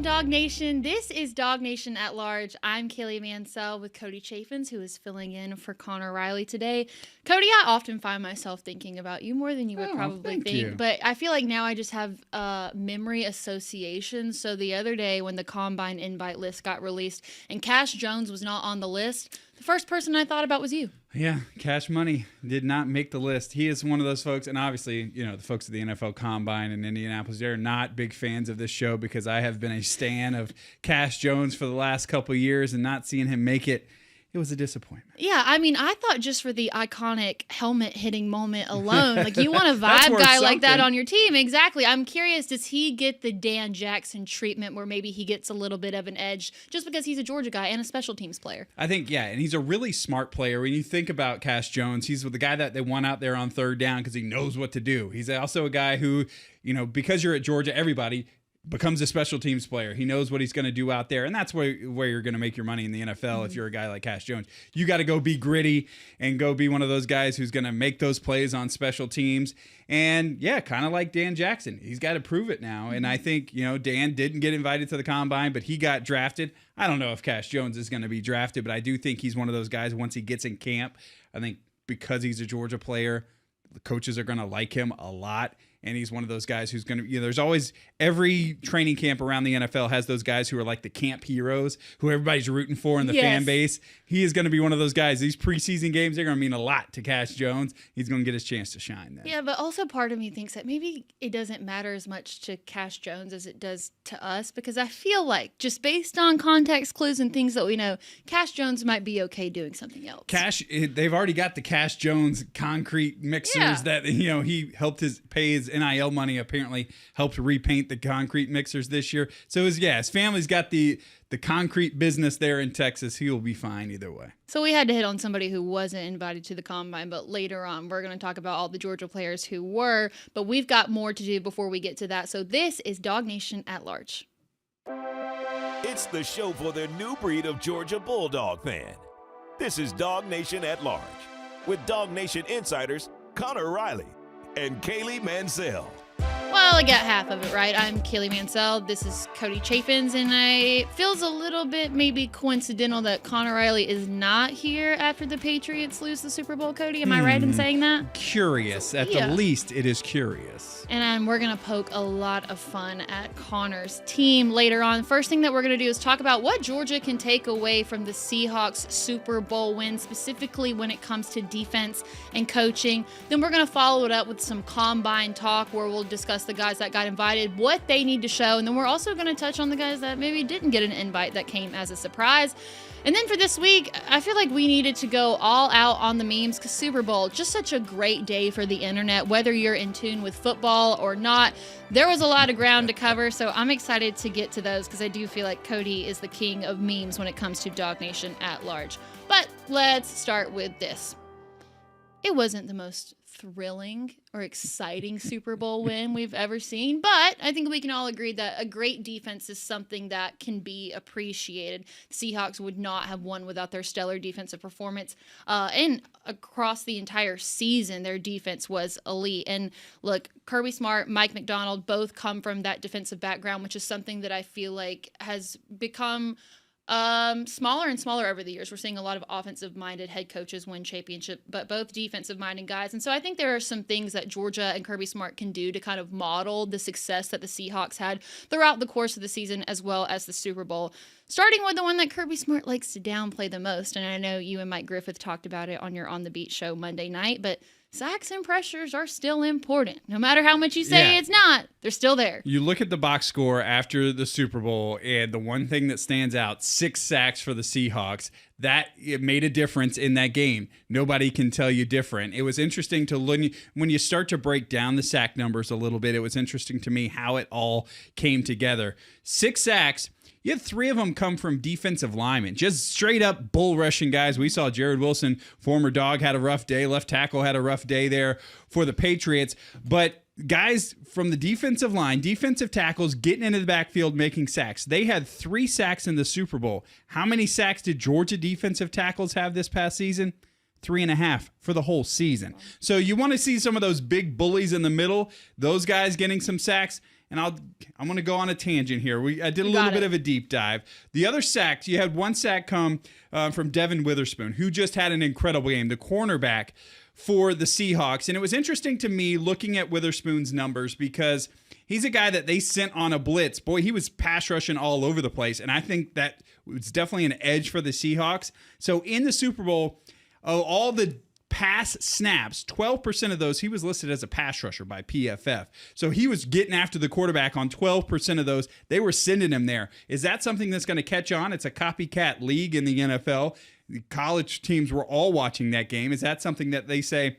DawgNation. This is DawgNation at Large. I'm Kaylee Mansell with Cody Chaffins, who is filling in for Connor Riley today. Cody, I often find myself thinking about you more than you would probably think. But I feel like now I just have memory association. So the other day when the Combine invite list got released and Cash Jones was not on the list, the first person I thought about was you. Yeah, Cash Money did not make the list. He is one of those folks, and obviously, you know, the folks at the NFL Combine in Indianapolis, they're not big fans of this show because I have been a stan of Cash Jones for the last couple of years, and not seeing him make it, it was a disappointment. Yeah, I mean, I thought just for the iconic helmet hitting moment alone, like you want a vibe guy like that on your team. Exactly. I'm curious, does he get the Dan Jackson treatment where maybe he gets a little bit of an edge just because he's a Georgia guy and a special teams player? I think, yeah, and he's a really smart player. When you think about Cash Jones, he's the guy that they want out there on third down because he knows what to do. He's also a guy who, you know, because you're at Georgia, everybody becomes a special teams player. He knows what he's going to do out there, and that's where you're going to make your money in the NFL if you're a guy like Cash Jones. You got to go be gritty and go be one of those guys who's going to make those plays on special teams. And, yeah, kind of like Dan Jackson. He's got to prove it now, and I think, you know, Dan didn't get invited to the Combine, but he got drafted. I don't know if Cash Jones is going to be drafted, but I do think he's one of those guys once he gets in camp. I think because he's a Georgia player, the coaches are going to like him a lot. And he's one of those guys who's going to, you know, there's always, every training camp around the NFL has those guys who are like the camp heroes who everybody's rooting for in the fan base. He is going to be one of those guys. These preseason games, they're going to mean a lot to Cash Jones. He's going to get his chance to shine then. Yeah, but also part of me thinks that maybe it doesn't matter as much to Cash Jones as it does to us, because I feel like just based on context clues and things that we know, Cash Jones might be okay doing something else. They've already got the Cash Jones concrete mixers that, you know, he helped pay his NIL money, apparently helped repaint the concrete mixers this year. So his family's got the concrete business there in Texas. He'll be fine either way. So we had to hit on somebody who wasn't invited to the Combine, but later on we're going to talk about all the Georgia players who were, but we've got more to do before we get to that. So this is DawgNation at Large. It's the show for the new breed of Georgia Bulldog fan. This is DawgNation at Large with DawgNation insiders Connor Riley and Kaylee Mansell. Well, I got half of it right. I'm Kaylee Mansell. This is Cody Chaffins, and it feels a little bit maybe coincidental that Connor Riley is not here after the Patriots lose the Super Bowl, Cody. Am I right in saying that? Curious. At the least, it is curious. And we're going to poke a lot of fun at Connor's team later on. First thing that we're going to do is talk about what Georgia can take away from the Seahawks Super Bowl win, specifically when it comes to defense and coaching. Then we're going to follow it up with some Combine talk where we'll discuss the guys that got invited, what they need to show, and then we're also going to touch on the guys that maybe didn't get an invite that came as a surprise. And then for this week, I feel like we needed to go all out on the memes because Super Bowl, just such a great day for the internet, whether you're in tune with football or not. There was a lot of ground to cover, so I'm excited to get to those because I do feel like Cody is the king of memes when it comes to DawgNation at Large. But let's start with this. It wasn't the most thrilling or exciting Super Bowl win we've ever seen, but I think we can all agree that a great defense is something that can be appreciated. The Seahawks would not have won without their stellar defensive performance, and across the entire season, their defense was elite. And look, Kirby Smart, Mike McDonald, both come from that defensive background, which is something that I feel like has become smaller and smaller over the years. We're seeing a lot of offensive-minded head coaches win championship, but both defensive-minded guys. And so I think there are some things that Georgia and Kirby Smart can do to kind of model the success that the Seahawks had throughout the course of the season as well as the Super Bowl. Starting with the one that Kirby Smart likes to downplay the most, and I know you and Mike Griffith talked about it on your On the Beat show Monday night, but sacks and pressures are still important. No matter how much you say it's not, they're still there. You look at the box score after the Super Bowl, and the one thing that stands out, 6 sacks for the Seahawks. It made a difference in that game. Nobody can tell you different. It was interesting to look, when you start to break down the sack numbers a little bit, it was interesting to me how it all came together. 6 sacks. You had 3 of them come from defensive linemen, just straight up bull rushing guys. We saw Jared Wilson, former Dog, had a rough day. Left tackle had a rough day there for the Patriots. But guys from the defensive line, defensive tackles getting into the backfield, making sacks. They had 3 sacks in the Super Bowl. How many sacks did Georgia defensive tackles have this past season? 3.5 for the whole season. So you want to see some of those big bullies in the middle, those guys getting some sacks. and I'm going to go on a tangent here. I did a little bit of a deep dive. The other sacks, you had one sack come from Devin Witherspoon, who just had an incredible game, the cornerback for the Seahawks. And it was interesting to me looking at Witherspoon's numbers because he's a guy that they sent on a blitz. Boy, he was pass rushing all over the place, and I think that was definitely an edge for the Seahawks. So in the Super Bowl, all the pass snaps, 12% of those, he was listed as a pass rusher by PFF. So he was getting after the quarterback on 12% of those. They were sending him there. Is that something that's going to catch on? It's a copycat league in the NFL. The college teams were all watching that game. Is that something that they say,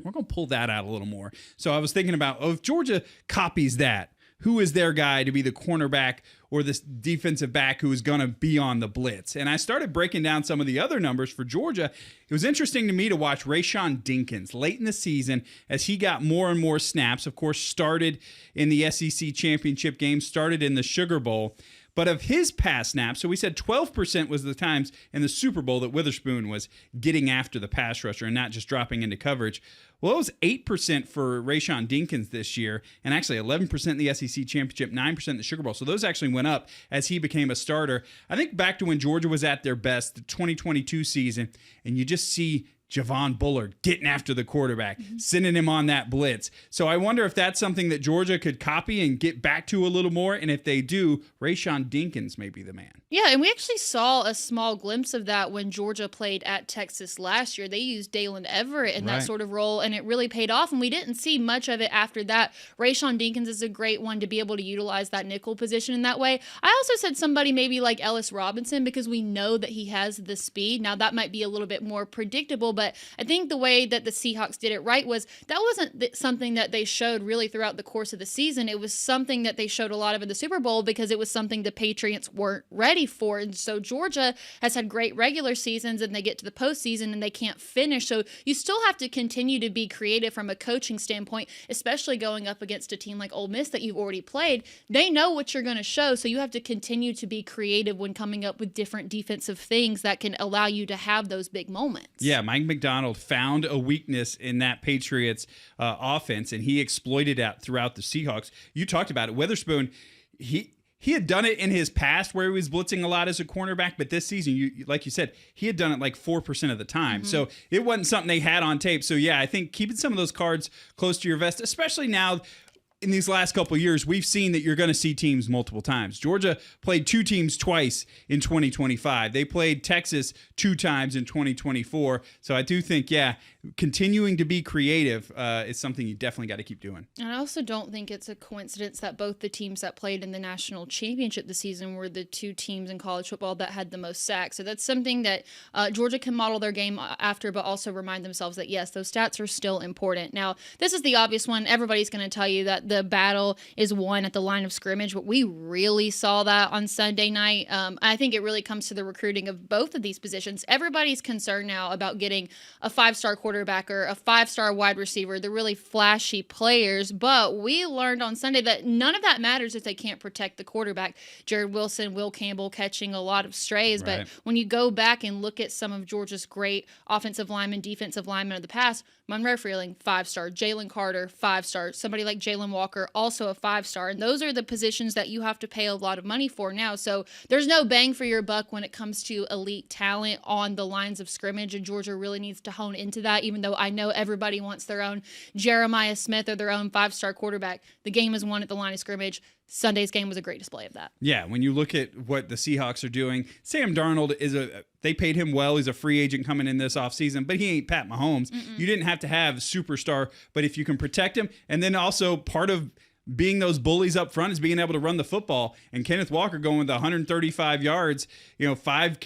we're going to pull that out a little more? So I was thinking about, if Georgia copies that, who is their guy to be the cornerback or this defensive back who is going to be on the blitz? And I started breaking down some of the other numbers for Georgia. It was interesting to me to watch Rayshawn Dinkins late in the season as he got more and more snaps. Of course, started in the SEC championship game, started in the Sugar Bowl. But of his pass snaps, so we said 12% was the times in the Super Bowl that Witherspoon was getting after the pass rusher and not just dropping into coverage. Well, it was 8% for Rayshawn Dinkins this year, and actually 11% in the SEC Championship, 9% in the Sugar Bowl. So those actually went up as he became a starter. I think back to when Georgia was at their best, the 2022 season, and you just see Javon Bullard getting after the quarterback, sending him on that blitz. So I wonder if that's something that Georgia could copy and get back to a little more. And if they do, Rayshawn Dinkins may be the man. Yeah, and we actually saw a small glimpse of that when Georgia played at Texas last year. They used Dalen Everett in that sort of role, and it really paid off, and we didn't see much of it after that. Rayshawn Dinkins is a great one to be able to utilize that nickel position in that way. I also said somebody maybe like Ellis Robinson because we know that he has the speed. Now, that might be a little bit more predictable, but I think the way that the Seahawks did it right was that wasn't something that they showed really throughout the course of the season. It was something that they showed a lot of in the Super Bowl because it was something the Patriots weren't ready for. And so Georgia has had great regular seasons and they get to the postseason and they can't finish. So you still have to continue to be creative from a coaching standpoint, especially going up against a team like Ole Miss that you've already played. They know what you're going to show. So you have to continue to be creative when coming up with different defensive things that can allow you to have those big moments. Yeah, Mike McDonald found a weakness in that Patriots offense, and he exploited it throughout the Seahawks. You talked about it. Witherspoon, he had done it in his past where he was blitzing a lot as a cornerback, but this season, like you said, he had done it like 4% of the time. So it wasn't something they had on tape. So yeah, I think keeping some of those cards close to your vest, especially now in these last couple of years, we've seen that you're going to see teams multiple times. Georgia played two teams twice in 2025. They played Texas 2 times in 2024. So I do think, continuing to be creative is something you definitely got to keep doing. And I also don't think it's a coincidence that both the teams that played in the national championship this season were the 2 teams in college football that had the most sacks. So that's something that Georgia can model their game after, but also remind themselves that, yes, those stats are still important. Now, this is the obvious one. Everybody's going to tell you that the battle is won at the line of scrimmage, but we really saw that on Sunday night. I think it really comes to the recruiting of both of these positions. Everybody's concerned now about getting a 5-star quarterback or a 5-star wide receiver, the really flashy players, but we learned on Sunday that none of that matters if they can't protect the quarterback. Jared Wilson, Will Campbell catching a lot of strays, but when you go back and look at some of Georgia's great offensive linemen, defensive linemen of the past, Monroe Freeling, 5-star, Jalen Carter, 5-star, somebody like Jalen Walker, also a 5-star, and those are the positions that you have to pay a lot of money for now, so there's no bang for your buck when it comes to elite talent on the lines of scrimmage, and Georgia really needs to hone into that, even though I know everybody wants their own Jeremiah Smith or their own 5-star quarterback. The game is won at the line of scrimmage. Sunday's game was a great display of that. Yeah, when you look at what the Seahawks are doing, Sam Darnold they paid him well. He's a free agent coming in this offseason, but he ain't Pat Mahomes. You didn't have to have a superstar, but if you can protect him, and then also part of being those bullies up front is being able to run the football, and Kenneth Walker going with 135 yards, 5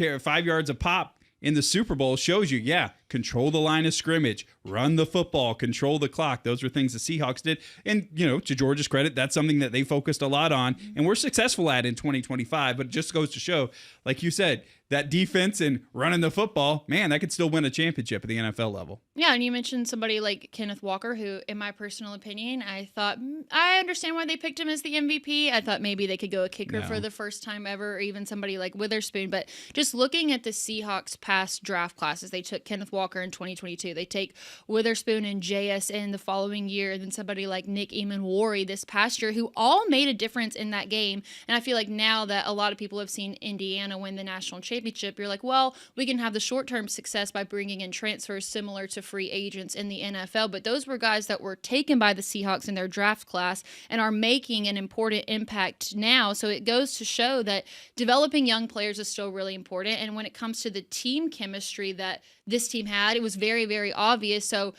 yards a pop in the Super Bowl shows you, control the line of scrimmage, run the football, control the clock. Those were things the Seahawks did. And, to Georgia's credit, that's something that they focused a lot on and were successful at in 2025. But it just goes to show, like you said, that defense and running the football, man, that could still win a championship at the NFL level. Yeah, and you mentioned somebody like Kenneth Walker, who, in my personal opinion, I thought, I understand why they picked him as the MVP. I thought maybe they could go a kicker for the first time ever, or even somebody like Witherspoon. But just looking at the Seahawks past draft classes, they took Kenneth Walker in 2022. They take Witherspoon and JSN the following year, and then somebody like Nick Eamon-Wari this past year, who all made a difference in that game. And I feel like now that a lot of people have seen Indiana win the national championship, you're like, well, we can have the short-term success by bringing in transfers similar to free agents in the NFL. But those were guys that were taken by the Seahawks in their draft class and are making an important impact now. So it goes to show that developing young players is still really important. And when it comes to the team chemistry that this team had, it was very, very obvious. So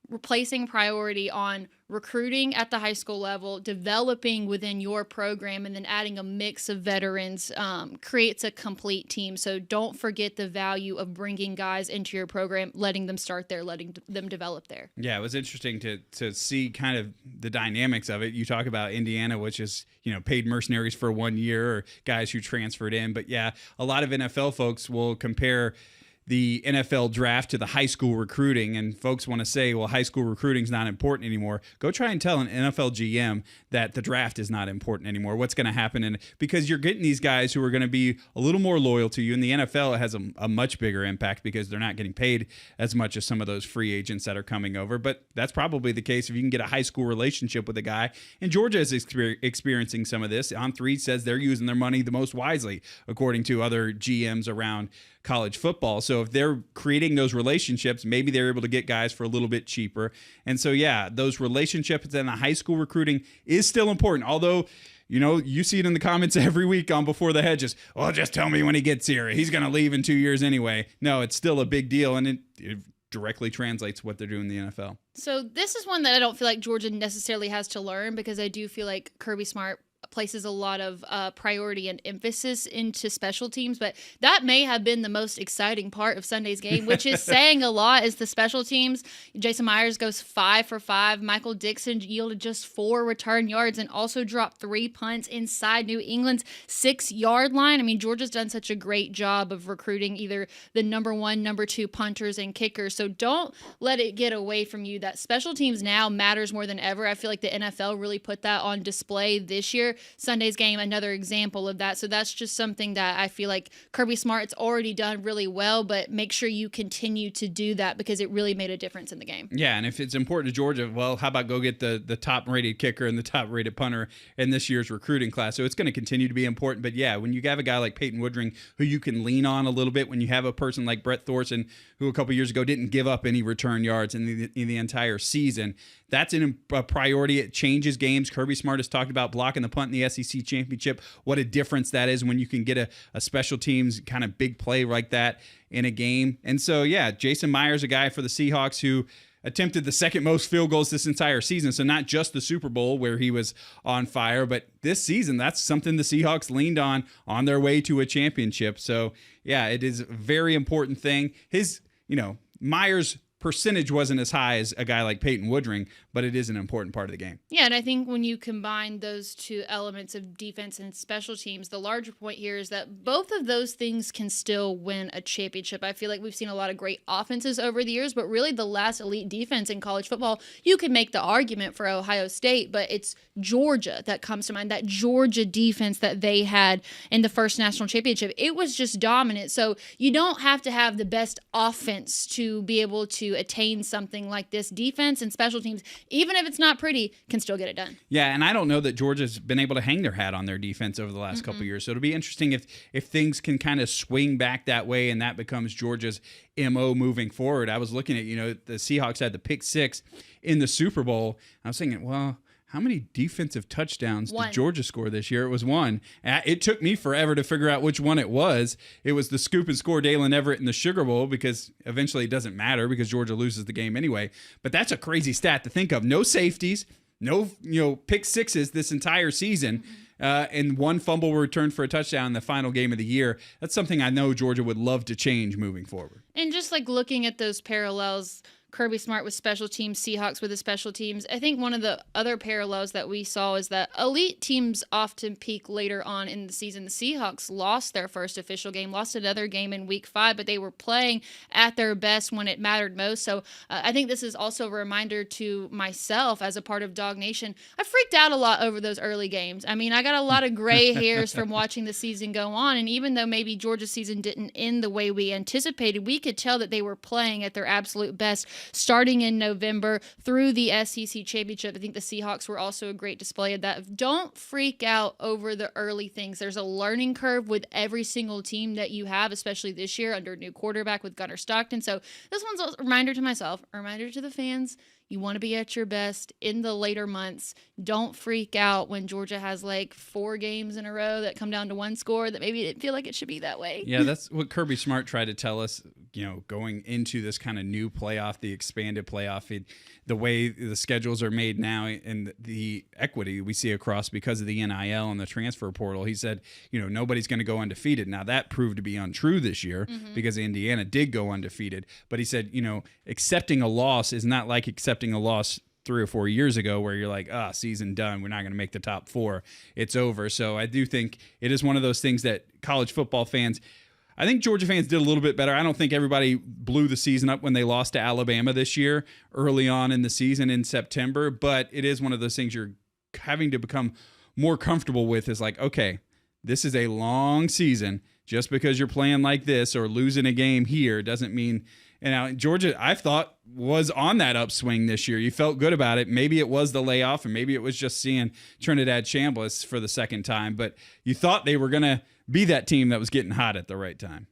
replacing priority on recruiting at the high school level, developing within your program, and then adding a mix of veterans creates a complete team. So don't forget the value of bringing guys into your program, letting them start there, letting them develop there. Yeah, it was interesting to see kind of the dynamics of it. You talk about Indiana, which is, paid mercenaries for 1 year, or guys who transferred in. But yeah, a lot of NFL folks will compare the NFL draft to the high school recruiting, and folks want to say, well, high school recruiting is not important anymore. Go try and tell an NFL GM that the draft is not important anymore. What's going to happen? Because you're getting these guys who are going to be a little more loyal to you, and the NFL it has a much bigger impact because they're not getting paid as much as some of those free agents that are coming over. But that's probably the case if you can get a high school relationship with a guy. And Georgia is experiencing some of this. On3 says they're using their money the most wisely, according to other GMs around college football. So if they're creating those relationships, maybe they're able to get guys for a little bit cheaper. And so, yeah, those relationships in the high school recruiting is still important. Although, you see it in the comments every week on Before the Hedges. Well, just tell me when he gets here. He's going to leave in 2 years anyway. No, it's still a big deal. And it directly translates what they're doing in the NFL. So this is one that I don't feel like Georgia necessarily has to learn, because I do feel like Kirby Smart places a lot of priority and emphasis into special teams, but that may have been the most exciting part of Sunday's game, which is saying a lot, is the special teams. Jason Myers goes 5 for 5. Michael Dixon yielded just 4 return yards and also dropped 3 punts inside New England's 6-yard line. I mean, Georgia's done such a great job of recruiting either the number 1, number 2 punters and kickers. So don't let it get away from you that special teams now matters more than ever. I feel like the NFL really put that on display this year. Sunday's game, another example of that. So that's just something that I feel like Kirby Smart's already done really well, but make sure you continue to do that because it really made a difference in the game. Yeah, and if it's important to Georgia, well, how about go get the top-rated kicker and the top-rated punter in this year's recruiting class? So it's going to continue to be important. But yeah, when you have a guy like Peyton Woodring who you can lean on a little bit, when you have a person like Brett Thorson who a couple years ago didn't give up any return yards in the entire season, that's a priority. It changes games. Kirby Smart has talked about blocking the punt in the SEC championship, what a difference that is when you can get a special teams kind of big play like that in a game. And so, yeah, Jason Myers, a guy for the Seahawks who attempted the second most field goals this entire season. So not just the Super Bowl where he was on fire, but this season, that's something the Seahawks leaned on their way to a championship. So, yeah, it is a very important thing. His, Myers' percentage wasn't as high as a guy like Peyton Woodring, but it is an important part of the game. Yeah, and I think when you combine those two elements of defense and special teams, the larger point here is that both of those things can still win a championship. I feel like we've seen a lot of great offenses over the years, but really the last elite defense in college football, you could make the argument for Ohio State, but it's Georgia that comes to mind, that Georgia defense that they had in the first national championship. It was just dominant. So you don't have to have the best offense to be able to attain something like this. Defense and special teams, even if it's not pretty, can still get it done. Yeah, and I don't know that Georgia's been able to hang their hat on their defense over the last couple of years. So it'll be interesting if things can kind of swing back that way and that becomes Georgia's MO moving forward. I was looking at, the Seahawks had the pick 6 in the Super Bowl. I was thinking, well, how many defensive touchdowns did Georgia score this year? It was 1. It took me forever to figure out which one it was. It was the scoop and score Dalen Everett in the Sugar Bowl, because eventually it doesn't matter because Georgia loses the game anyway. But that's a crazy stat to think of. No safeties, no pick 6s this entire season, and 1 fumble return for a touchdown in the final game of the year. That's something I know Georgia would love to change moving forward. And just like looking at those parallels, Kirby Smart with special teams, Seahawks with the special teams. I think one of the other parallels that we saw is that elite teams often peak later on in the season. The Seahawks lost their first official game, lost another game in week 5, but they were playing at their best when it mattered most. So I think this is also a reminder to myself as a part of DawgNation. I freaked out a lot over those early games. I mean, I got a lot of gray hairs from watching the season go on. And even though maybe Georgia's season didn't end the way we anticipated, we could tell that they were playing at their absolute best. starting in November through the SEC Championship. I think the Seahawks were also a great display of that. Don't freak out over the early things. There's a learning curve with every single team that you have, especially this year under a new quarterback with Gunnar Stockton. So this one's a reminder to myself, a reminder to the fans. You want to be at your best in the later months. Don't freak out when Georgia has like 4 games in a row that come down to one score that maybe didn't feel like it should be that way. Yeah, that's what Kirby Smart tried to tell us, going into this kind of new playoff, the expanded playoff, the way the schedules are made now and the equity we see across because of the NIL and the transfer portal. He said, nobody's going to go undefeated. Now, that proved to be untrue this year because Indiana did go undefeated. But he said, accepting a loss is not like accepting a loss 3 or 4 years ago where you're like, season done. We're not going to make the top 4. It's over. So I do think it is one of those things that college football fans, I think Georgia fans did a little bit better. I don't think everybody blew the season up when they lost to Alabama this year early on in the season in September, but it is one of those things you're having to become more comfortable with is like, okay, this is a long season. Just because you're playing like this or losing a game here doesn't mean. And now Georgia, I thought, was on that upswing this year. You felt good about it. Maybe it was the layoff, and maybe it was just seeing Trinidad Chambliss for the second time. But you thought they were going to be that team that was getting hot at the right time.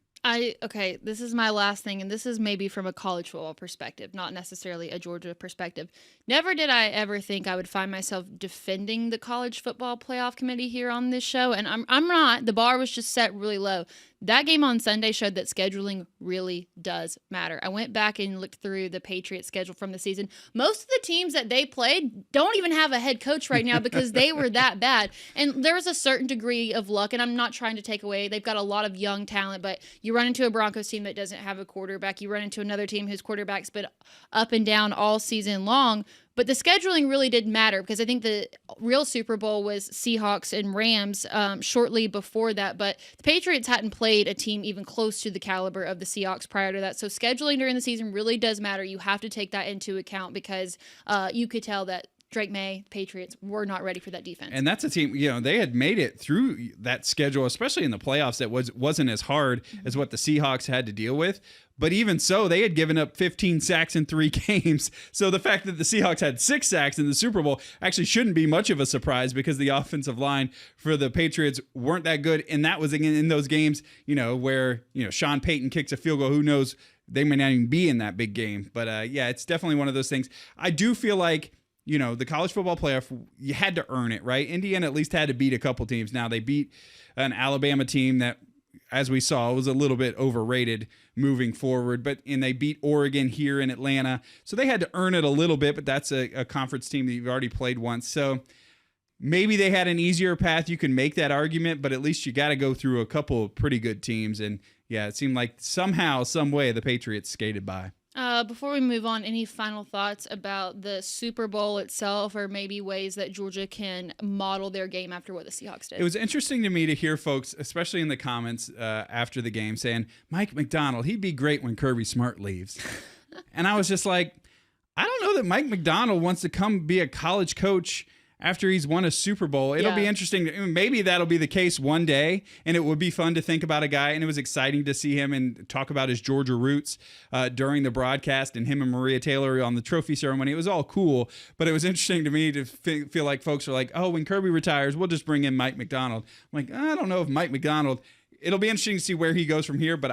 Okay, this is my last thing, and this is maybe from a college football perspective, not necessarily a Georgia perspective. Never did I ever think I would find myself defending the college football playoff committee here on this show, and I'm not. The bar was just set really low. That game on Sunday showed that scheduling really does matter. I went back and looked through the Patriots schedule from the season. Most of the teams that they played don't even have a head coach right now because they were that bad. And there was a certain degree of luck, and I'm not trying to take away. They've got a lot of young talent, but you run into a Broncos team that doesn't have a quarterback. You run into another team whose quarterback's been up and down all season long. But the scheduling really did matter because I think the real Super Bowl was Seahawks and Rams shortly before that. But the Patriots hadn't played a team even close to the caliber of the Seahawks prior to that. So scheduling during the season really does matter. You have to take that into account because you could tell that Drake May, Patriots, were not ready for that defense. And that's a team, they had made it through that schedule, especially in the playoffs, that wasn't as hard as what the Seahawks had to deal with. But even so, they had given up 15 sacks in 3 games. So the fact that the Seahawks had 6 sacks in the Super Bowl actually shouldn't be much of a surprise because the offensive line for the Patriots weren't that good. And that was in those games, where, Sean Payton kicks a field goal. Who knows? They may not even be in that big game. But yeah, it's definitely one of those things. I do feel like, the college football playoff, you had to earn it, right? Indiana at least had to beat a couple teams. Now, they beat an Alabama team that, as we saw, was a little bit overrated moving forward. And they beat Oregon here in Atlanta. So they had to earn it a little bit, but that's a conference team that you've already played once. So maybe they had an easier path. You can make that argument, but at least you got to go through a couple of pretty good teams. And, yeah, it seemed like somehow, some way, the Patriots skated by. Before we move on, any final thoughts about the Super Bowl itself or maybe ways that Georgia can model their game after what the Seahawks did? It was interesting to me to hear folks, especially in the comments after the game, saying, Mike Macdonald, he'd be great when Kirby Smart leaves. And I was just like, I don't know that Mike Macdonald wants to come be a college coach after he's won a Super Bowl. It'll be interesting. Maybe that'll be the case one day, and it would be fun to think about a guy, and it was exciting to see him and talk about his Georgia roots during the broadcast and him and Maria Taylor on the trophy ceremony. It was all cool, but it was interesting to me to feel like folks are like, oh, when Kirby retires, we'll just bring in Mike Macdonald. I'm like, I don't know if Mike Macdonald, it'll be interesting to see where he goes from here, but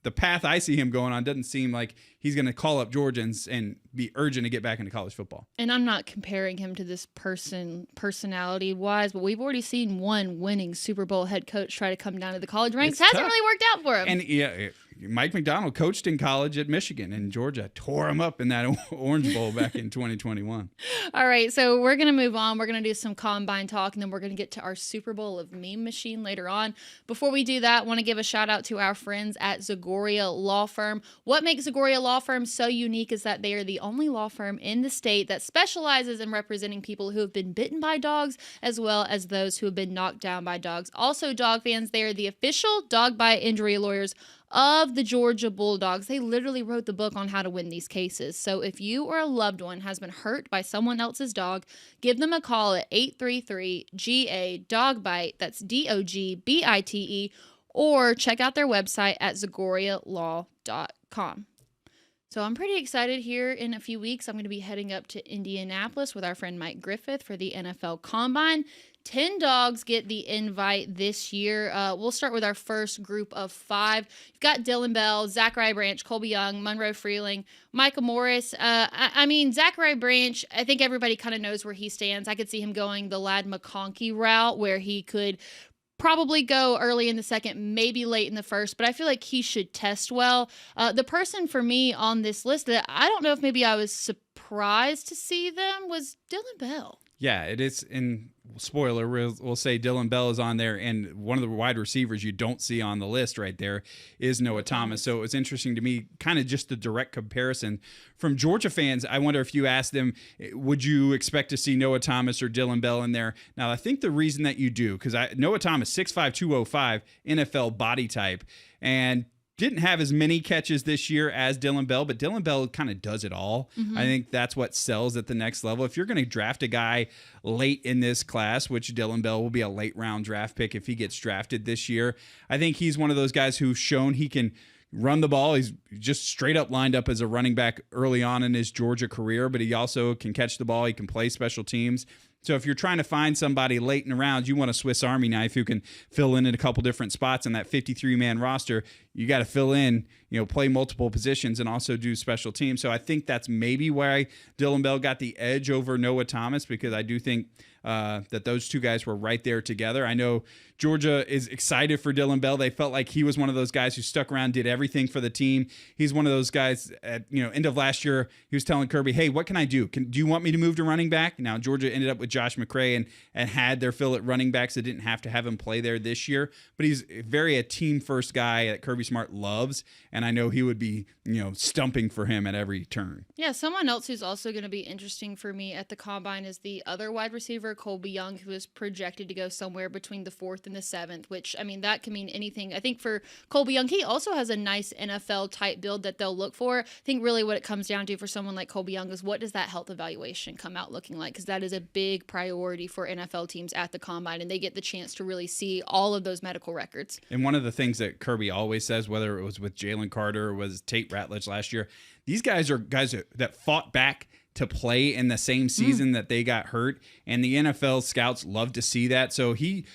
the path I see him going on doesn't seem like he's going to call up Georgians and be urgent to get back into college football. And I'm not comparing him to this personality-wise, but we've already seen one winning Super Bowl head coach try to come down to the college ranks. Hasn't really worked out for him. And yeah, Mike Macdonald coached in college at Michigan, and Georgia tore him up in that Orange Bowl back in 2021. All right, so we're going to move on. We're going to do some combine talk, and then we're going to get to our Super Bowl of Meme Machine later on. Before we do that, I want to give a shout-out to our friends at Zagoria Law Firm. What makes Zagoria Law Firm so unique is that they are the only law firm in the state that specializes in representing people who have been bitten by dogs as well as those who have been knocked down by dogs. Also, dog fans, they are the official dog bite injury lawyers of the Georgia Bulldogs. They literally wrote the book on how to win these cases. So if you or a loved one has been hurt by someone else's dog, give them a call at 833-GA-DOG-BITE. That's DOGBITE. Or check out their website at ZagoriaLaw.com. So I'm pretty excited here in a few weeks. I'm going to be heading up to Indianapolis with our friend Mike Griffith for the NFL Combine. 10 dogs get the invite this year. We'll start with our first group of 5. You've got Dylan Bell, Zachariah Branch, Colby Young, Monroe Freeling, Micah Morris. I mean, Zachariah Branch, I think everybody kind of knows where he stands. I could see him going the Ladd McConkey route where he could probably go early in the second, maybe late in the first, but I feel like he should test well. The person for me on this list that I don't know if maybe I was surprised to see them was Dylan Bell. Yeah, it is. And spoiler, we'll say Dylan Bell is on there, and one of the wide receivers you don't see on the list right there is Noah Thomas. So it was interesting to me, kind of just the direct comparison from Georgia fans. I wonder if you asked them, would you expect to see Noah Thomas or Dylan Bell in there? Now, I think the reason that you do, because Noah Thomas, 6'5", 205, NFL body type, and didn't have as many catches this year as Dylan Bell, but Dylan Bell kind of does it all. Mm-hmm. I think that's what sells at the next level. If you're going to draft a guy late in this class, which Dylan Bell will be a late round draft pick if he gets drafted this year, I think he's one of those guys who's shown he can run the ball. He's just straight up lined up as a running back early on in his Georgia career, but he also can catch the ball. He can play special teams. So if you're trying to find somebody late in the rounds, you want a Swiss Army knife who can fill in a couple different spots in that 53-man roster. You got to fill in, play multiple positions and also do special teams. So I think that's maybe why Dylan Bell got the edge over Noah Thomas, because I do think that those two guys were right there together. I know Georgia is excited for Dylan Bell. They felt like he was one of those guys who stuck around, did everything for the team. He's one of those guys at end of last year, he was telling Kirby, hey, what can I do? Do you want me to move to running back? Now, Georgia ended up with Josh McCray and had their fill at running backs. They didn't have to have him play there this year, but he's very a team-first guy that Kirby Smart loves, and I know he would be, stumping for him at every turn. Yeah, someone else who's also going to be interesting for me at the Combine is the other wide receiver, Colby Young, who is projected to go somewhere between the 4th and the 7th, which, I mean, that can mean anything. I think for Colby Young, he also has a nice NFL-type build that they'll look for. I think really what it comes down to for someone like Colby Young is what does that health evaluation come out looking like, because that is a big priority for NFL teams at the Combine, and they get the chance to really see all of those medical records. And one of the things that Kirby always says, whether it was with Jalen Carter or was Tate Ratledge last year, these guys are guys that fought back to play in the same season that they got hurt, and the NFL scouts love to see that. So he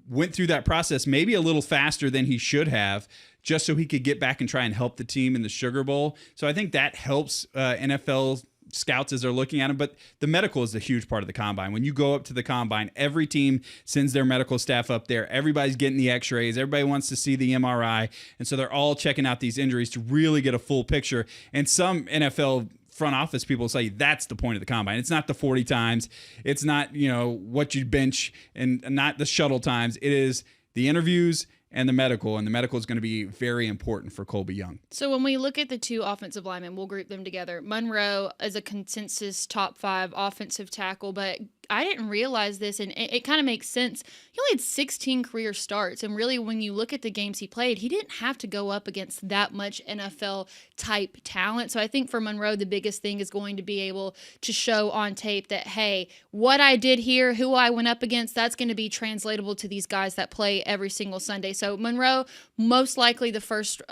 went through that process maybe a little faster than he should have, just so he could get back and try and help the team in the Sugar Bowl. So I think that helps NFL scouts as they're looking at him. But the medical is a huge part of the Combine. When you go up to the Combine, every team sends their medical staff up there. Everybody's getting the x-rays. Everybody wants to see the MRI. And so they're all checking out these injuries to really get a full picture. And some NFL front office people say that's the point of the Combine. It's not the 40 times. It's not, what you bench and not the shuttle times. It is the interviews and the medical is going to be very important for Colby Young. So when we look at the two offensive linemen, we'll group them together. Monroe is a consensus top 5 offensive tackle, but I didn't realize this, and it kind of makes sense. He only had 16 career starts, and really when you look at the games he played, he didn't have to go up against that much NFL-type talent. So I think for Monroe, the biggest thing is going to be able to show on tape that, hey, what I did here, who I went up against, that's going to be translatable to these guys that play every single Sunday. So Monroe, most likely the first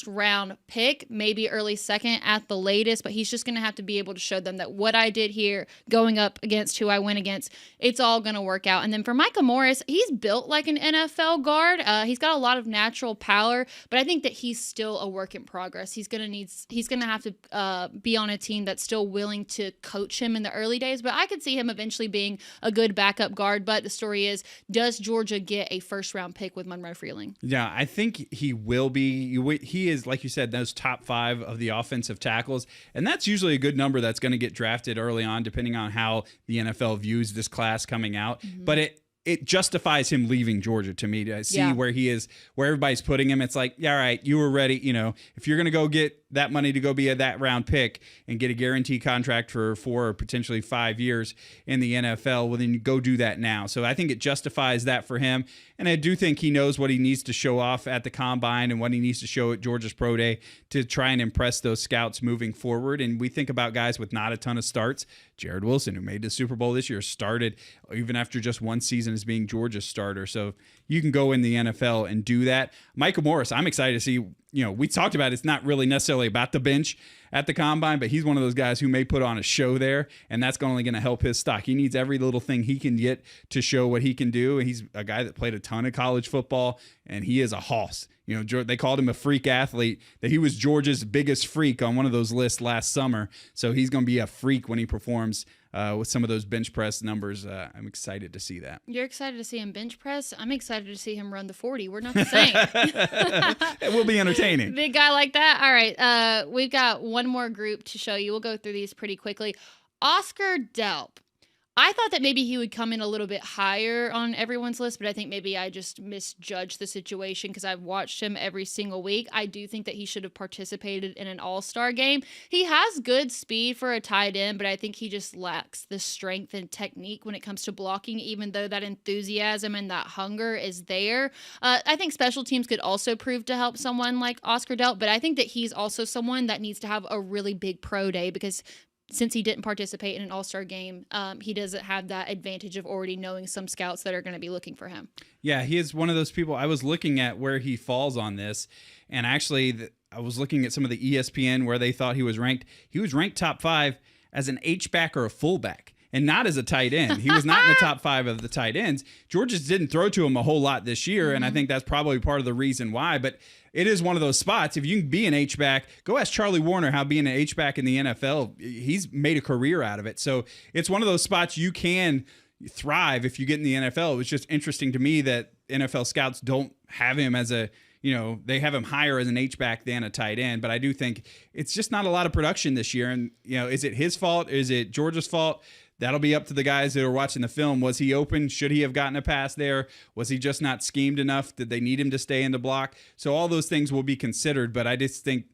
round pick, maybe early second at the latest, but he's just going to have to be able to show them that what I did here, going up against who I went against, it's all going to work out. And then for Micah Morris, he's built like an NFL guard. He's got a lot of natural power, but I think that he's still a work in progress. He's going to have to be on a team that's still willing to coach him in the early days, but I could see him eventually being a good backup guard. But the story is, does Georgia get a first round pick with Monroe Freeling? Yeah, I think he will be. He is, like you said, those top 5 of the offensive tackles, and that's usually a good number that's going to get drafted early on, depending on how the NFL views this class coming out. Mm-hmm. But it justifies him leaving Georgia to me, to see where he is, where everybody's putting him. It's like, yeah, all right, you were ready. If you're going to go get that money to go be that round pick and get a guaranteed contract for 4 or potentially 5 years in the NFL, well, then you go do that now. So I think it justifies that for him. And I do think he knows what he needs to show off at the Combine and what he needs to show at Georgia's Pro Day to try and impress those scouts moving forward. And we think about guys with not a ton of starts. Jared Wilson, who made the Super Bowl this year, started even after just one season as being Georgia's starter. So you can go in the NFL and do that. Micah Morris, I'm excited to see, we talked about it's not really necessarily about the bench at the combine, but he's one of those guys who may put on a show there, and that's only going to help his stock. He needs every little thing he can get to show what he can do. And he's a guy that played a ton of college football, and he is a hoss. They called him a freak athlete, that he was Georgia's biggest freak on one of those lists last summer. So he's going to be a freak when he performs with some of those bench press numbers. I'm excited to see that. You're excited to see him bench press? I'm excited to see him run the 40. We're not the same. It will be entertaining. Big guy like that. All right. We've got one more group to show you. We'll go through these pretty quickly. Oscar Delp. I thought that maybe he would come in a little bit higher on everyone's list, but I think maybe I just misjudged the situation because I've watched him every single week. I do think that he should have participated in an all-star game. He has good speed for a tight end, but I think he just lacks the strength and technique when it comes to blocking, even though that enthusiasm and that hunger is there. I think special teams could also prove to help someone like Oscar Delp, but I think that he's also someone that needs to have a really big pro day because since he didn't participate in an all-star game, he doesn't have that advantage of already knowing some scouts that are going to be looking for him. Yeah, he is one of those people. I was looking at where he falls on this, and actually I was looking at some of the ESPN where they thought he was ranked. He was ranked top 5 as an H-back or a fullback, and not as a tight end. He was not in the top 5 of the tight ends. Georgia didn't throw to him a whole lot this year, and I think that's probably part of the reason why. But it is one of those spots. If you can be an H-back, go ask Charlie Warner how being an H-back in the NFL, he's made a career out of it. So it's one of those spots you can thrive if you get in the NFL. It was just interesting to me that NFL scouts don't have him as a, they have him higher as an H-back than a tight end. But I do think it's just not a lot of production this year. And, is it his fault? Is it Georgia's fault? That'll be up to the guys that are watching the film. Was he open? Should he have gotten a pass there? Was he just not schemed enough? Did they need him to stay in the block? So all those things will be considered, but I just think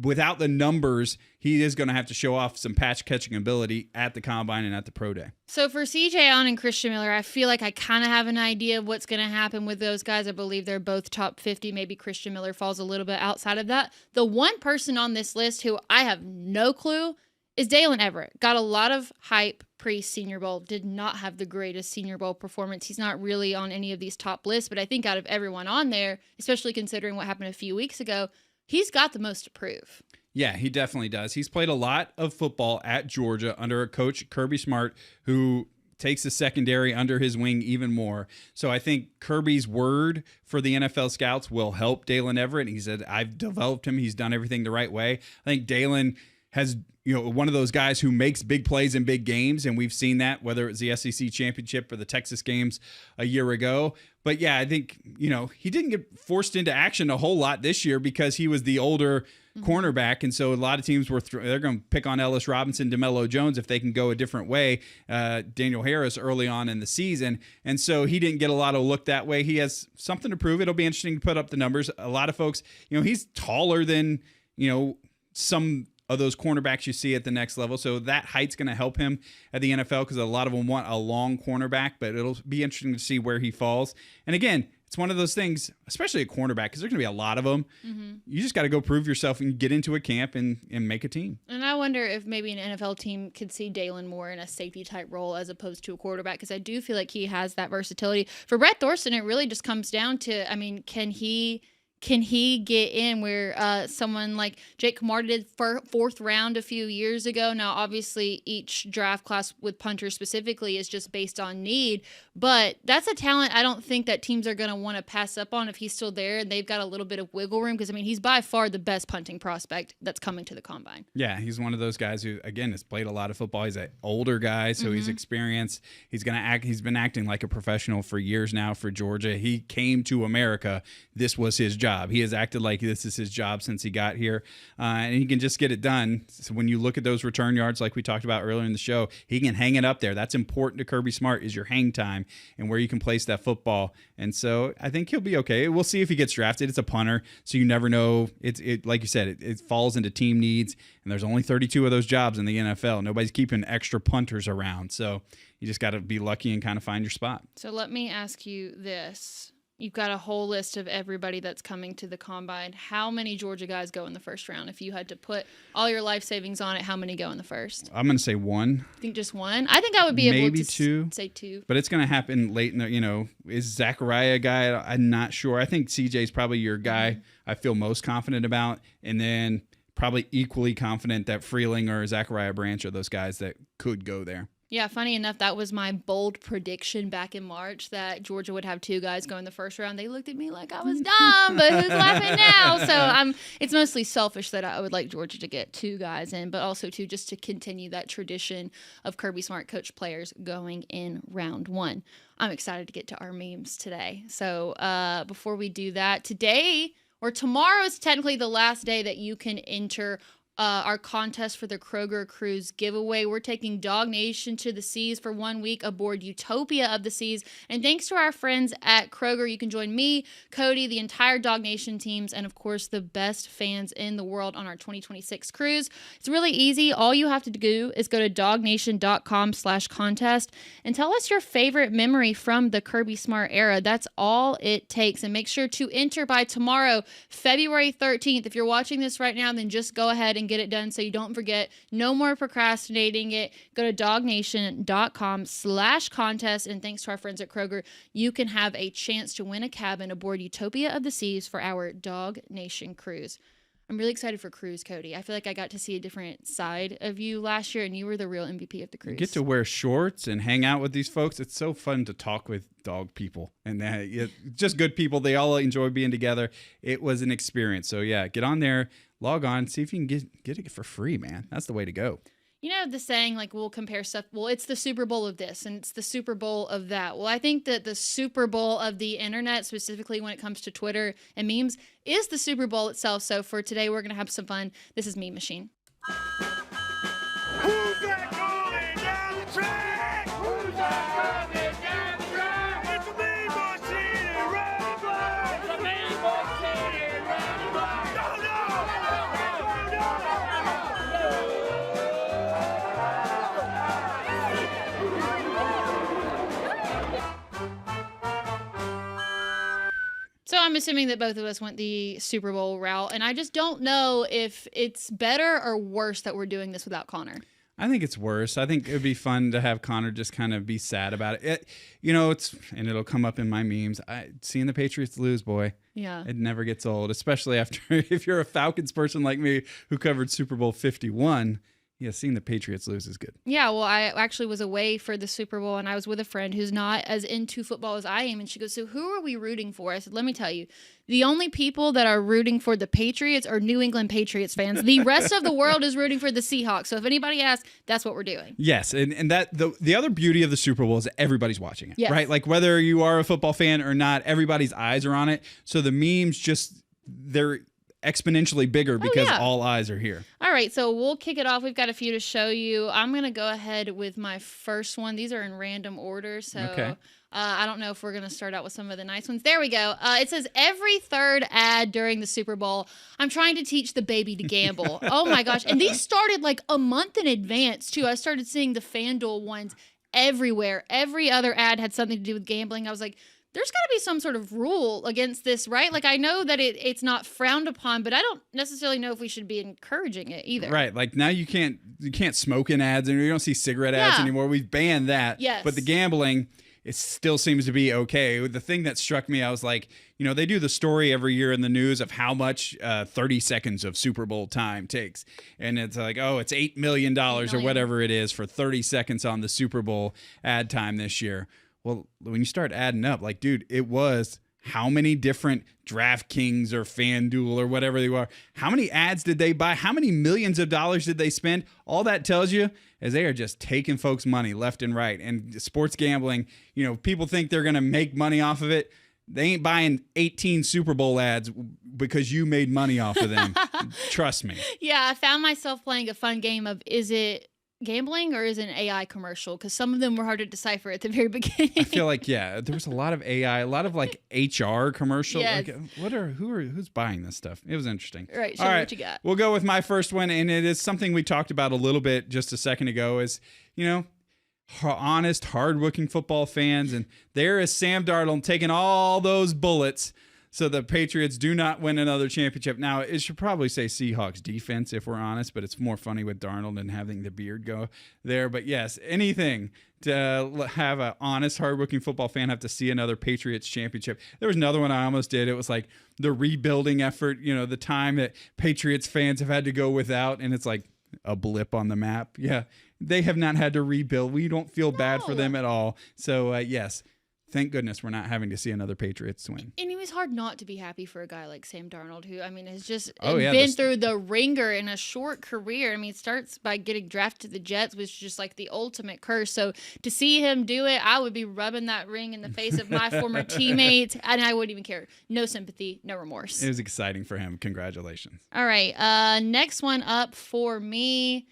without the numbers, he is going to have to show off some patch catching ability at the combine and at the pro day. So for C.J. Allen and Christian Miller, I feel like I kind of have an idea of what's going to happen with those guys. I believe they're both top 50. Maybe Christian Miller falls a little bit outside of that. The one person on this list who I have no clue is Dalen Everett. Got a lot of hype pre-Senior Bowl. Did not have the greatest Senior Bowl performance. He's not really on any of these top lists, but I think out of everyone on there, especially considering what happened a few weeks ago, he's got the most to prove. Yeah, he definitely does. He's played a lot of football at Georgia under a coach, Kirby Smart, who takes the secondary under his wing even more. So I think Kirby's word for the NFL scouts will help Dalen Everett. He said, I've developed him. He's done everything the right way. I think Dalen has one of those guys who makes big plays in big games, and we've seen that, whether it's the SEC championship or the Texas games a year ago. But yeah, I think, he didn't get forced into action a whole lot this year because he was the older cornerback, and so a lot of teams they're going to pick on Ellis Robinson, DeMello Jones if they can go a different way, Daniel Harris early on in the season, and so he didn't get a lot of look that way. He has something to prove. It'll be interesting to put up the numbers. A lot of folks, he's taller than, some of those cornerbacks you see at the next level. So that height's going to help him at the NFL because a lot of them want a long cornerback, but it'll be interesting to see where he falls. And again, it's one of those things, especially a cornerback, because there's going to be a lot of them. You just got to go prove yourself and get into a camp and make a team. And I wonder if maybe an NFL team could see Dalen more in a safety type role as opposed to a quarterback, because I do feel like he has that versatility. For Brett Thorson, it really just comes down to, can he get in where someone like Jake Kamara did fourth round a few years ago? Now, obviously, each draft class with punters specifically is just based on need, but that's a talent I don't think that teams are going to want to pass up on if he's still there and they've got a little bit of wiggle room, because, he's by far the best punting prospect that's coming to the combine. Yeah, he's one of those guys who, again, has played a lot of football. He's an older guy, so he's experienced. He's been acting like a professional for years now for Georgia. He came to America. This was his job. He has acted like this is his job since he got here, and he can just get it done. So when you look at those return yards, like we talked about earlier in the show, he can hang it up there. That's important to Kirby Smart, is your hang time and where you can place that football. And so I think he'll be okay. We'll see if he gets drafted. It's a punter, so you never know. It like you said, it falls into team needs, and there's only 32 of those jobs in the NFL. Nobody's keeping extra punters around, so you just got to be lucky and kind of find your spot. So let me ask you this. You've got a whole list of everybody that's coming to the combine. How many Georgia guys go in the first round? If you had to put all your life savings on it, how many go in the first? I'm going to say one. I think just one. I think I would be able Maybe to two. say two. But it's going to happen late in the, is Zachariah a guy? I'm not sure. I think CJ's probably your guy I feel most confident about. And then probably equally confident that Freeling or Zachariah Branch are those guys that could go there. Yeah, funny enough, that was my bold prediction back in March that Georgia would have two guys go in the first round. They looked at me like I was dumb, but who's laughing now? So it's mostly selfish that I would like Georgia to get two guys in, but also too just to continue that tradition of Kirby Smart coach players going in round one. I'm excited to get to our memes today. So before we do that, today or tomorrow is technically the last day that you can enter our contest for the Kroger Cruise giveaway. We're taking DawgNation to the seas for 1 week aboard Utopia of the Seas. And thanks to our friends at Kroger, you can join me, Cody, the entire DawgNation teams, and of course the best fans in the world on our 2026 cruise. It's really easy. All you have to do is go to DawgNation.com/contest and tell us your favorite memory from the Kirby Smart era. That's all it takes. And make sure to enter by tomorrow, February 13th. If you're watching this right now, then just go ahead and get it done so you don't forget. No more procrastinating it. Go to DawgNation.com/contest, and thanks to our friends at Kroger, you can have a chance to win a cabin aboard Utopia of the Seas for our DawgNation cruise. I'm really excited for cruise, Cody. I feel like I got to see a different side of you last year, and you were the real MVP of the cruise. You get to wear shorts and hang out with these folks. It's so fun to talk with dog people and just good people. They all enjoy being together. It was an experience. So, yeah, get on there, log on, see if you can get it for free, man. That's the way to go. You know the saying, like, we'll compare stuff. Well, it's the Super Bowl of this, and it's the Super Bowl of that. Well, I think that the Super Bowl of the internet, specifically when it comes to Twitter and memes, is the Super Bowl itself. So for today, we're going to have some fun. This is Meme Machine. Who's that going down the track? Who's that coming down the track? It's the Meme Machine and Randy Black. It's the Meme Machine and Randy Black. No, no! So I'm assuming that both of us went the Super Bowl route, and I just don't know if it's better or worse that we're doing this without Connor. I think it's worse. I think it would be fun to have Connor just kind of be sad about it. And it'll come up in my memes. Seeing the Patriots lose, boy. Yeah. It never gets old, especially after if you're a Falcons person like me who covered Super Bowl 51. Yeah, seeing the Patriots lose is good. Yeah, well, I actually was away for the Super Bowl, and I was with a friend who's not as into football as I am, and she goes, so who are we rooting for? I said, let me tell you, the only people that are rooting for the Patriots are New England Patriots fans. The rest of the world is rooting for the Seahawks. So if anybody asks, that's what we're doing. Yes, and that the other beauty of the Super Bowl is that everybody's watching it, yes. Right? Like whether you are a football fan or not, everybody's eyes are on it. So the memes they're exponentially bigger because all eyes are here. All right, so we'll kick it off. We've got a few to show you. I'm going to go ahead with my first one. These are in random order, so okay. I don't know if we're going to start out with some of the nice ones. There we go. It says, every third ad during the Super Bowl, I'm trying to teach the baby to gamble. Oh, my gosh. And these started like a month in advance, too. I started seeing the FanDuel ones everywhere. Every other ad had something to do with gambling. I was like, there's got to be some sort of rule against this, right? Like, I know that it's not frowned upon, but I don't necessarily know if we should be encouraging it either. Right. Like, now you can't smoke in ads, and you don't see cigarette ads anymore. We've banned that. Yes. But the gambling, it still seems to be okay. The thing that struck me, I was like, they do the story every year in the news of how much 30 seconds of Super Bowl time takes. And it's like, it's $8 million or whatever it is for 30 seconds on the Super Bowl ad time this year. Well, when you start adding up, like, dude, it was how many different DraftKings or FanDuel or whatever they were. How many ads did they buy? How many millions of dollars did they spend? All that tells you is they are just taking folks' money left and right. And sports gambling, people think they're going to make money off of it. They ain't buying 18 Super Bowl ads because you made money off of them. Trust me. Yeah, I found myself playing a fun game of, is it gambling or is it an AI commercial? Because some of them were hard to decipher at the very beginning. I feel like, there was a lot of AI, a lot of like HR commercials. Yes. Like, who's buying this stuff? It was interesting. Right, show me what you got. We'll go with my first one, and it is something we talked about a little bit just a second ago. Is honest, hardworking football fans, and there is Sam Darnold taking all those bullets so the Patriots do not win another championship. Now, it should probably say Seahawks defense if we're honest, but it's more funny with Darnold and having the beard go there. But yes, anything to have an honest, hardworking football fan have to see another Patriots championship. There was another one I almost did. It was like the rebuilding effort, the time that Patriots fans have had to go without, and it's like a blip on the map. Yeah, they have not had to rebuild. We don't feel bad for them at all. So, yes. Thank goodness we're not having to see another Patriots win. And it was hard not to be happy for a guy like Sam Darnold, who, has just been through the ringer in a short career. It starts by getting drafted to the Jets, which is just like the ultimate curse. So to see him do it, I would be rubbing that ring in the face of my former teammates, and I wouldn't even care. No sympathy, no remorse. It was exciting for him. Congratulations. All right. Next one up for me.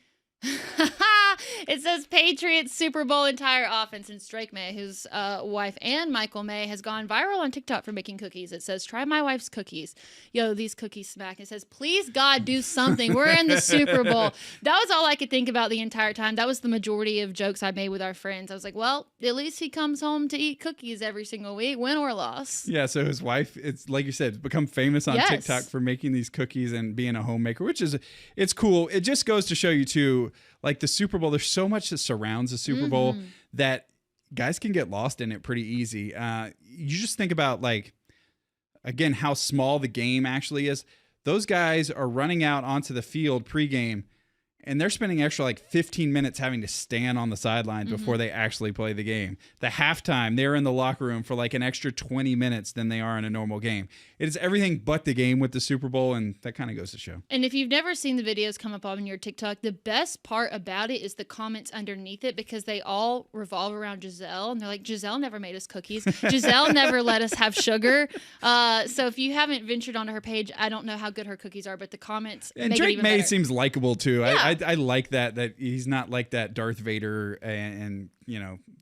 It says Patriots Super Bowl entire offense, and Drake May, whose wife and Michael May has gone viral on TikTok for making cookies. It says, try my wife's cookies. Yo, these cookies smack. It says, please God, do something. We're in the Super Bowl. That was all I could think about the entire time. That was the majority of jokes I made with our friends. I was like, well, at least he comes home to eat cookies every single week, win or loss. Yeah, so his wife, it's like you said, become famous on TikTok for making these cookies and being a homemaker, which is, it's cool. It just goes to show you too, like the Super Bowl, there's so much that surrounds the Super Bowl that guys can get lost in it pretty easy. You just think about, like, again, how small the game actually is. Those guys are running out onto the field pregame, and they're spending extra like 15 minutes having to stand on the sidelines before they actually play the game. The halftime, they're in the locker room for like an extra 20 minutes than they are in a normal game. It is everything but the game with the Super Bowl, and that kind of goes to show. And if you've never seen the videos come up on your TikTok, the best part about it is the comments underneath it, because they all revolve around Giselle, and they're like, Giselle never made us cookies. Giselle never let us have sugar. So if you haven't ventured onto her page, I don't know how good her cookies are, but the comments and make Drake it even May better. Seems likable too. Yeah. I like that he's not like that Darth Vader and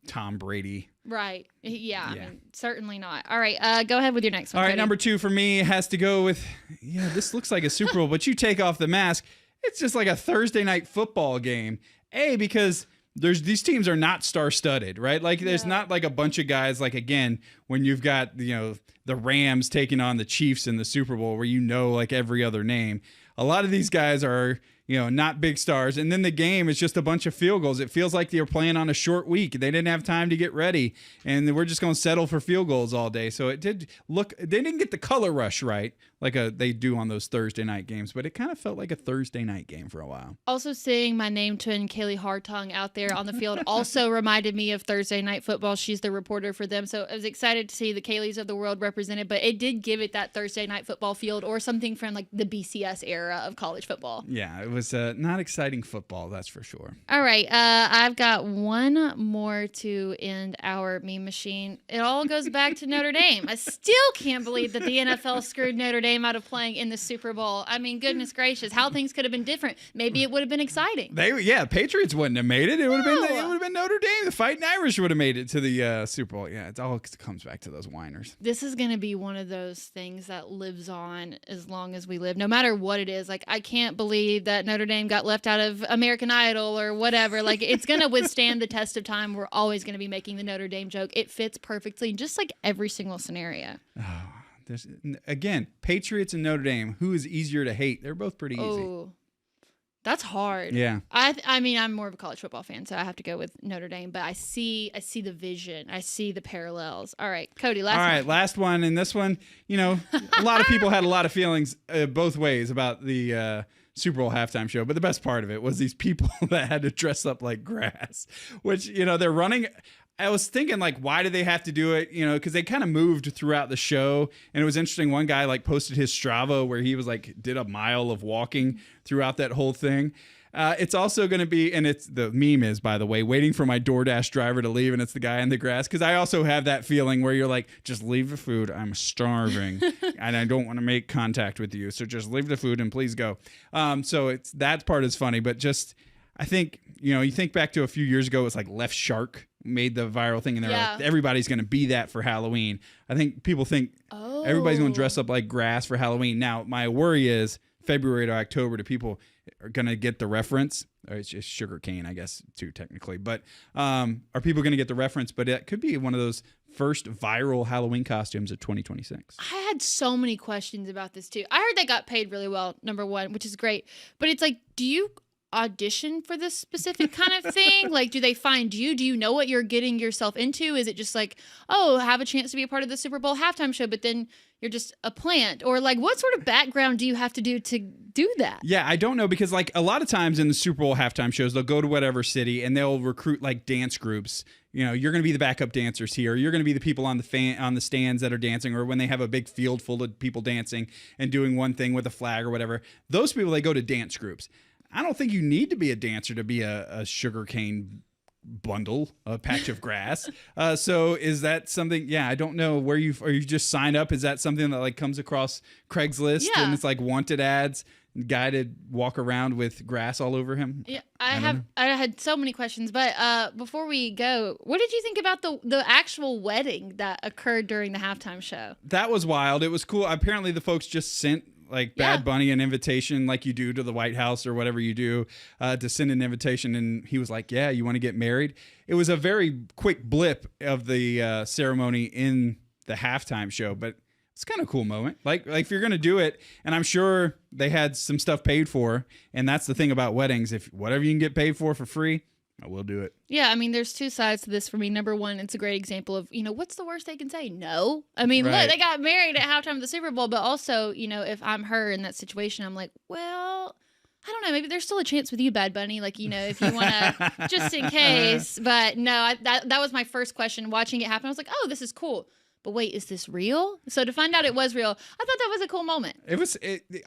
Tom Brady. Right. Yeah. Certainly not. All right. Go ahead with your next one. All right. Cody. Number 2 for me has to go with, this looks like a Super Bowl, but you take off the mask. It's just like a Thursday night football game. Because these teams are not star-studded, right? Like there's not like a bunch of guys, like, again, when you've got, the Rams taking on the Chiefs in the Super Bowl where like every other name. A lot of these guys are, not big stars. And then the game is just a bunch of field goals. It feels like they're playing on a short week. They didn't have time to get ready, and we're just going to settle for field goals all day. So it did look, they didn't get the color rush right like they do on those Thursday night games, but it kind of felt like a Thursday night game for a while. Also, seeing my name twin Kaylee Hartung out there on the field also reminded me of Thursday Night Football. She's the reporter for them. So I was excited to see the Kayleys of the world represented, but it did give it that Thursday Night Football field or something from like the BCS era of college football. Yeah, it was not exciting football, that's for sure. All right. I've got one more to end our meme machine. It all goes back to Notre Dame. I still can't believe that the NFL screwed Notre Dame out of playing in the Super Bowl. I mean, goodness gracious, how things could have been different. Maybe it would have been exciting. Patriots wouldn't have made it. It would have been Notre Dame. The Fighting Irish would have made it to the Super Bowl. Yeah, it all comes back to those whiners. This is going to be one of those things that lives on as long as we live, no matter what it is. Like, I can't believe that Notre Dame got left out of American Idol or whatever. Like, it's going to withstand the test of time. We're always going to be making the Notre Dame joke. It fits perfectly in just like every single scenario. Again, Patriots and Notre Dame, who is easier to hate? They're both pretty easy. Oh, that's hard. Yeah. I mean, I'm more of a college football fan, so I have to go with Notre Dame, but I see the vision. I see the parallels. All right, Cody, last one. And this one, a lot of people had a lot of feelings both ways about the Super Bowl halftime show, but the best part of it was these people that had to dress up like grass, which, they're running. I was thinking, like, why do they have to do it? Because they kind of moved throughout the show, and it was interesting. One guy like posted his Strava where he was like did a mile of walking throughout that whole thing. It's also going to be, and it's the meme is, by the way, waiting for my DoorDash driver to leave, and it's the guy in the grass. Because I also have that feeling where you're like, just leave the food. I'm starving, and I don't want to make contact with you. So just leave the food and please go. So that part is funny, but just I think you think back to a few years ago, it was like Left Shark made the viral thing, and they're like, everybody's going to be that for Halloween. I think people think everybody's going to dress up like grass for Halloween. Now, my worry is February to October do people are going to get the reference? Or it's just sugar cane, I guess, too, technically. But are people going to get the reference? But it could be one of those first viral Halloween costumes of 2026. I had so many questions about this, too. I heard they got paid really well, number one, which is great. But it's like, do you audition for this specific kind of thing? Like, do they find you? Do you know what you're getting yourself into? Is it just like, oh, have a chance to be a part of the Super Bowl halftime show, but then you're just a plant? Or like, what sort of background do you have to do that? Yeah, I don't know, because like a lot of times in the Super Bowl halftime shows, they'll go to whatever city and they'll recruit like dance groups. You know, you're going to be the backup dancers here. You're going to be the people on the stands that are dancing, or when they have a big field full of people dancing and doing one thing with a flag or whatever. Those people, they go to dance groups. I don't think you need to be a dancer to be a sugarcane bundle, a patch of grass. So is that something? Yeah, I don't know where are you just signed up? Is that something that like comes across Craigslist and it's like wanted ads, guy to walk around with grass all over him? Yeah, I had so many questions, but before we go, what did you think about the actual wedding that occurred during the halftime show? That was wild. It was cool. Apparently the folks just sent like Bad Bunny an invitation, like you do to the White House or whatever you do, to send an invitation. And he was like, yeah, you want to get married? It was a very quick blip of the ceremony in the halftime show, but it's kind of a cool moment. Like if you're going to do it, and I'm sure they had some stuff paid for. And that's the thing about weddings. If whatever you can get paid for free, I will do it. Yeah, I mean, there's two sides to this for me. Number one, it's a great example of, what's the worst they can say? No. I mean, look, they got married at halftime of the Super Bowl, but also, if I'm her in that situation, I'm like, well, I don't know, maybe there's still a chance with you, Bad Bunny, like, if you want to, just in case. But no, that was my first question. Watching it happen, I was like, oh, this is cool. But wait, is this real? So to find out it was real, I thought that was a cool moment.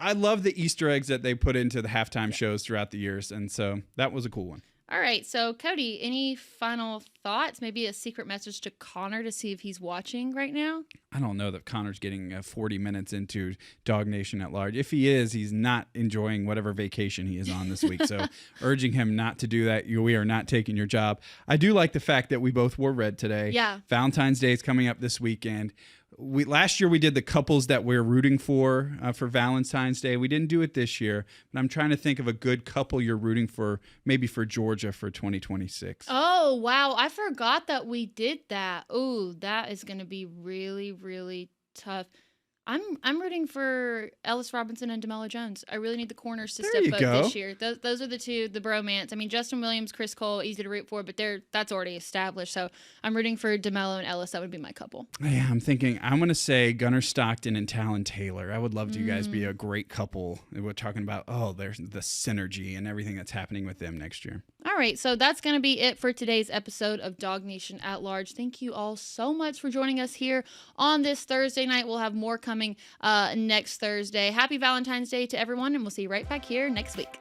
I love the Easter eggs that they put into the halftime shows throughout the years, and so that was a cool one. All right, so Cody, any final thoughts? Maybe a secret message to Connor to see if he's watching right now? I don't know that Connor's getting 40 minutes into DawgNation at Large. If he is, he's not enjoying whatever vacation he is on this week. So urging him not to do that. We are not taking your job. I do like the fact that we both wore red today. Yeah. Valentine's Day is coming up this weekend. Last year we did the couples that we're rooting for Valentine's Day. We didn't do it this year, but I'm trying to think of a good couple you're rooting for, maybe for Georgia for 2026. Oh, wow. I forgot that we did that. Oh, that is going to be really, really tough. I'm rooting for Ellis Robinson and DeMello Jones. I really need the corners to step up this year. Those are the two, the bromance. I mean, Justin Williams, Chris Cole, easy to root for, but that's already established. So I'm rooting for DeMello and Ellis. That would be my couple. Yeah, I'm going to say Gunnar Stockton and Talon Taylor. I would love to you guys be a great couple. We're talking about, there's the synergy and everything that's happening with them next year. All right, so that's going to be it for today's episode of DawgNation at Large. Thank you all so much for joining us here on this Thursday night. We'll have more coming next Thursday. Happy Valentine's Day to everyone, and we'll see you right back here next week.